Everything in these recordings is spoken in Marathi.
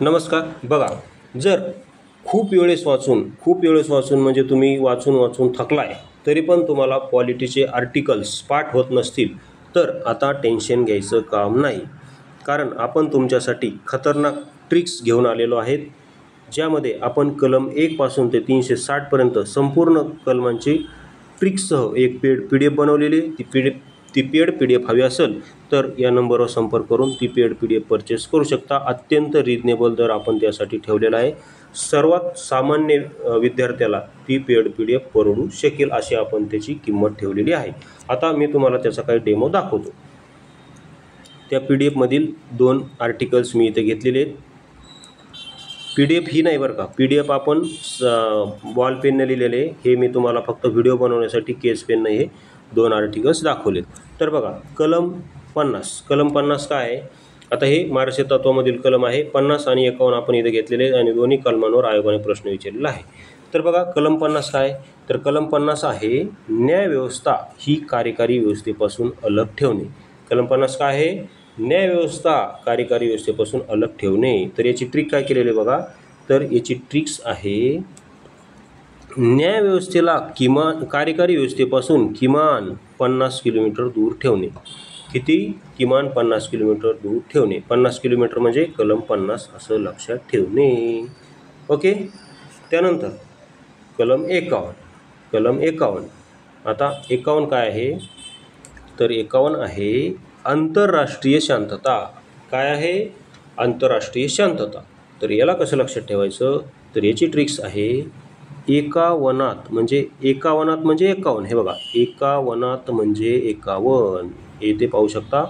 नमस्कार. बघा, जर खूप वेळेस वाचून म्हणजे तुम्ही वाचून थकलाय, तरी पण तुम्हाला पॉलिटीचे आर्टिकल्स पाठ होत नसतील, तर आता टेन्शन घ्यायचं काम नाही. कारण आपण तुमच्यासाठी खतरनाक ट्रिक्स घेऊन आलेलो आहेत, ज्यामध्ये आपण कलम 1 पासून ते 360 पर्यंत संपूर्ण कलमांची ट्रिक्ससह एक पी डी एफ बनवलेली आहे. ती पेड पी डी एफ हवी असेल तर या नंबरवर संपर्क करून ती paid P D F purchase करू शकता. अत्यंत रिजनेबल दर आपण त्यासाठी ठेवलेला आहे. सर्वात सामान्य विद्यार्थ्याला ती पेड पी डी एफ परवडू शकेल अशी आपण त्याची किंमत ठेवलेली आहे. आता मी तुम्हाला त्याचा काही डेमो दाखवतो. त्या पी डी एफमधील 2 आर्टिकल्स मी इथे घेतलेले आहेत. पी डी एफ ही नाही बरं का, पी डी एफ आपण बॉल पेनने लिहिलेले. हे मी तुम्हाला फक्त व्हिडिओ बनवण्यासाठी केस पेनने हे 2 आर्टिकल्स दाखवलेत. तर बघा, कलम 50 काय आहे? आता हे महाराष्ट्र तत्वामधील कलम आहे. 50 आणि 51 आपण इथे घेतलेले आणि दोन्ही कलमांवर आयोगाने प्रश्न विचारलेला आहे. तर बघा, कलम 50 काय? तर कलम 50 आहे, न्यायव्यवस्था ही कार्यकारी व्यवस्थेपासून अलग ठेवणे. कलम 50 काय आहे? न्यायव्यवस्था कार्यकारी व्यवस्थेपासून अलग ठेवणे. तर याची ट्रिक काय केलेली आहे बघा. तर याची ट्रिक्स आहे, न्यायव्यवस्थेला कार्यकारी व्यवस्थेपासून किमान 50 किलोमीटर दूर ठेवणे. किती? किमान 50 किलोमीटर दूर ठेवणे. 50 किलोमीटर म्हणजे कलम 50 असं लक्षात ठेवणे. ओके. त्यानंतर कलम 51. आता 51 काय आहे? तर 51 आहे, आंतरराष्ट्रीय शांतता. काय आहे? आंतरराष्ट्रीय शांतता. तर याला कसं लक्षात ठेवायचं? तर याची ट्रिक्स आहे, एका वनात म्हणजे 51. हे बघा, एका वनात म्हणजे 51. हे ते पाहू शकता.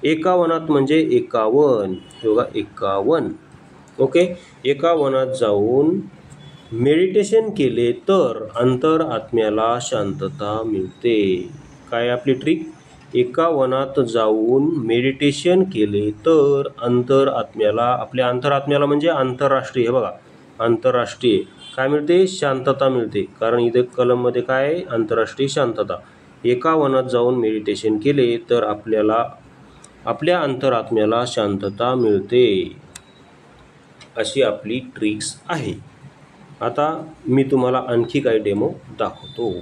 एका वनात म्हणजे 51. हे बघा, 51. ओके. एका वनात जाऊन मेडिटेशन केले तर अंतरात्म्याला शांतता मिळते. काय आपली ट्रिक? एका वनात जाऊन मेडिटेशन केले तर आपल्या अंतरात्म्याला म्हणजे आंतरराष्ट्रीय, हे बघा, आंतरराष्ट्रीय काय मिळते? शांतता मिळते. कारण इथे कलममध्ये काय आहे? आंतरराष्ट्रीय शांतता. एका वनात जाऊन मेडिटेशन केले तर आपल्या अंतरात्म्याला शांतता मिळते. अशी आपली ट्रिक्स आहे. आता मी तुम्हाला आणखी काही डेमो दाखवतो.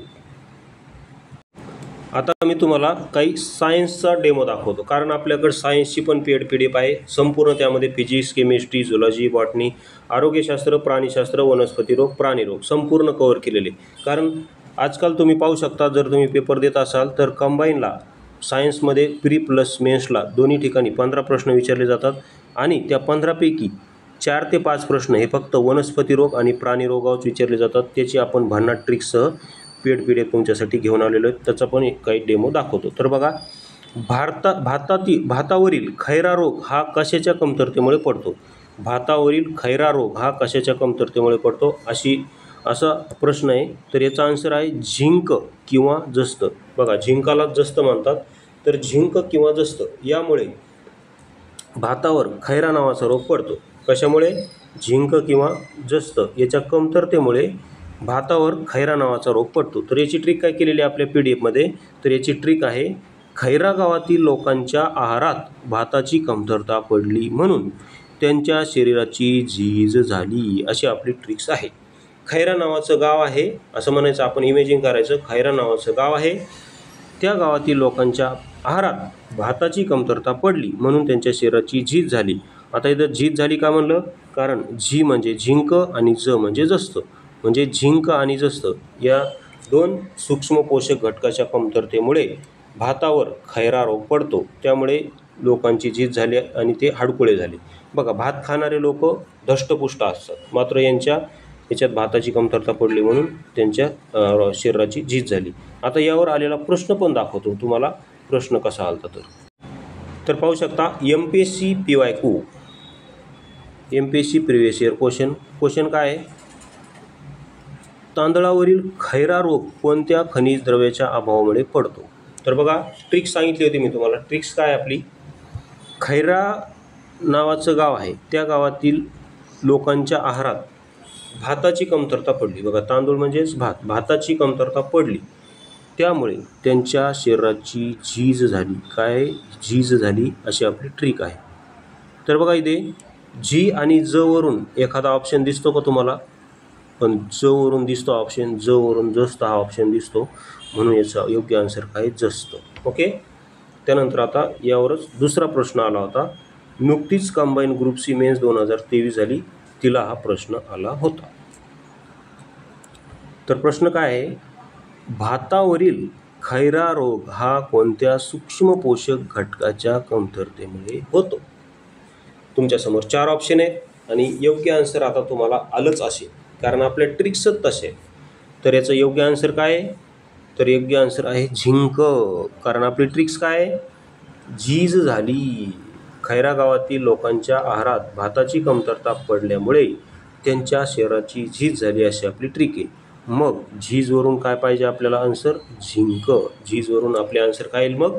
आता मी तुम्हाला काही सायन्सचा डेमो दाखवतो. कारण आपल्याकडे सायन्सची पण पेड पी डी एफ आहे. संपूर्ण त्यामध्ये फिजिक्स, केमिस्ट्री, झुलॉजी, बॉटनी, आरोग्यशास्त्र, प्राणीशास्त्र, वनस्पती रोग, प्राणीरोग संपूर्ण कव्हर केलेले. कारण आजकाल तुम्ही पाहू शकता, जर तुम्ही पेपर देत असाल तर कंबाईनला सायन्समध्ये प्री प्लस मेन्सला दोन्ही ठिकाणी 15 प्रश्न विचारले जातात आणि त्या 15पैकी 4 ते 5 प्रश्न हे फक्त वनस्पती रोग आणि प्राणीरोगावर विचारले जातात. त्याची आपण भन्नाट ट्रिक्ससह पेड पी डी एफ तुमच्यासाठी घेऊन आलेलो आहे. त्याचा पण काही डेमो दाखवतो. तर बघा, भातावरील खैरा रोग हा कशाच्या कमतरतेमुळे पडतो? भातावरील खैरा रोग हा कशाच्या कमतरतेमुळे पडतो असा प्रश्न आहे. तर याचा आन्सर आहे झिंक किंवा जस्त. बघा, झिंकाला जस्त म्हणतात. तर झिंक किंवा जस्त यामुळे भातावर खैरा नावाचा रोग पडतो. कशामुळे? झिंक किंवा जस्त याच्या कमतरतेमुळे भातावर खैरा नावाचा रोग पडतो. तर याची ट्रिक काय केलेली आहे आपल्या पी डी एफमध्ये? तर याची ट्रिक आहे, खैरा गावातील लोकांच्या आहारात भाताची कमतरता पडली म्हणून त्यांच्या शरीराची झीज झाली. अशी आपली ट्रिक्स आहे. खैरा नावाचं गाव आहे असं म्हणायचं, आपण इमेजिन करायचं. खैरा नावाचं गाव आहे, त्या गावातील लोकांच्या आहारात भाताची कमतरता पडली म्हणून त्यांच्या शरीराची झीज झाली. आता इथं झीज झाली का म्हणलं? कारण झी म्हणजे झिंक आणि ज म्हणजे जस्त. म्हणजे झिंक आणि जस्त या 2 सूक्ष्म पोषक घटकाच्या कमतरतेमुळे भातावर खैरा रोग पडतो. त्यामुळे लोकांची झीज झाली आणि ते हाडकुळे झाले. बघा, भात खाणारे लोक धष्टपुष्ट असतात, मात्र याच्यात भाताची कमतरता पडली म्हणून त्यांच्या शरीराची झीज झाली. आता यावर आलेला प्रश्न पण दाखवतो तुम्हाला. प्रश्न कसा आलता तर पाहू शकता, MPSC PYQ, MPSC previous year question काय आहे? तांदळावरील खैरा रोग कोणत्या खनिज द्रव्याच्या अभावामुळे पडतो? तर बघा, ट्रिक्स सांगितली होती मी तुम्हाला. ट्रिक्स काय आपली? खैरा नावाचं गाव आहे, त्या गावातील लोकांच्या आहारात भाताची कमतरता पडली. बघा, तांदूळ म्हणजेच भाताची कमतरता पडली, त्यामुळे त्यांच्या शरीराची झीज झाली. काय? झीज झाली अशी आपली ट्रिक आहे. तर बघा, इथे जी आणि ज वरून एखादा ऑप्शन दिसतो का तुम्हाला? पण ज वरून दिसतो ऑप्शन, ज वरून जस्त हा ऑप्शन दिसतो, म्हणून याचा योग्य आन्सर काय? जस्त. ओके. त्यानंतर आता यावरच दुसरा प्रश्न आला होता. नुकतीच कंबाईन ग्रुप सी मेन्स 2023 झाली, तिला हा प्रश्न आला होता. तर प्रश्न काय आहे? भातावरील खैरा रोग हा कोणत्या सूक्ष्म पोषक घटकाच्या कमतरतेमुळे होतो? तुमच्यासमोर 4 ऑप्शन आहेत आणि योग्य आन्सर आता तुम्हाला आलंच असेल, कारण आपल्या ट्रिक्सच तसे. तर याचं योग्य आन्सर काय आहे? तर योग्य आन्सर आहे झिंक. कारण आपली ट्रिक्स काय आहे? झीज झाली. खैरा गावातील लोकांच्या आहारात भाताची कमतरता पडल्यामुळे त्यांच्या शरीराची झीज झाली, अशी आपली ट्रिक आहे. मग झीजवरून काय पाहिजे आपल्याला आन्सर? झिंक. झीजवरून आपले आन्सर काय येईल मग?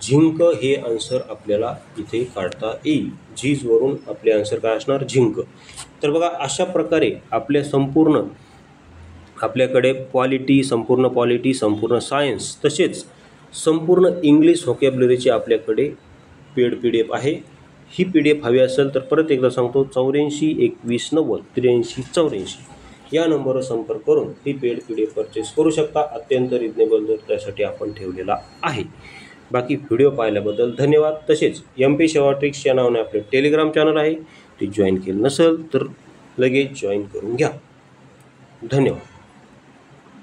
झिंक हे आन्सर आपल्याला इथे काढता येईल. झीजवरून आपले आन्सर काय असणार? झिंक. तर बघा, अशा प्रकारे आपल्याकडे संपूर्ण पॉलिटी, संपूर्ण सायन्स, तसेच संपूर्ण इंग्लिश व्होकॅब्युलरीची आपल्याकडे पेड PDF आहे. ही PDF हवी असेल तर परत एकदा सांगतो, 84 21 90 83 84 या नंबरवर संपर्क करून ही पेड PDF परचेस करू शकता. अत्यंत रिजनेबल दर त्यासाठी आपण ठेवलेला आहे. बाकी व्हिडिओ पाहिल्याबद्दल धन्यवाद. तसेच MP सेवा ट्रिक्स या नावाने आपले टेलिग्राम चॅनल आहे, ते जॉईन केलं नसेल तर लगेच जॉईन करून घ्या. धन्यवाद.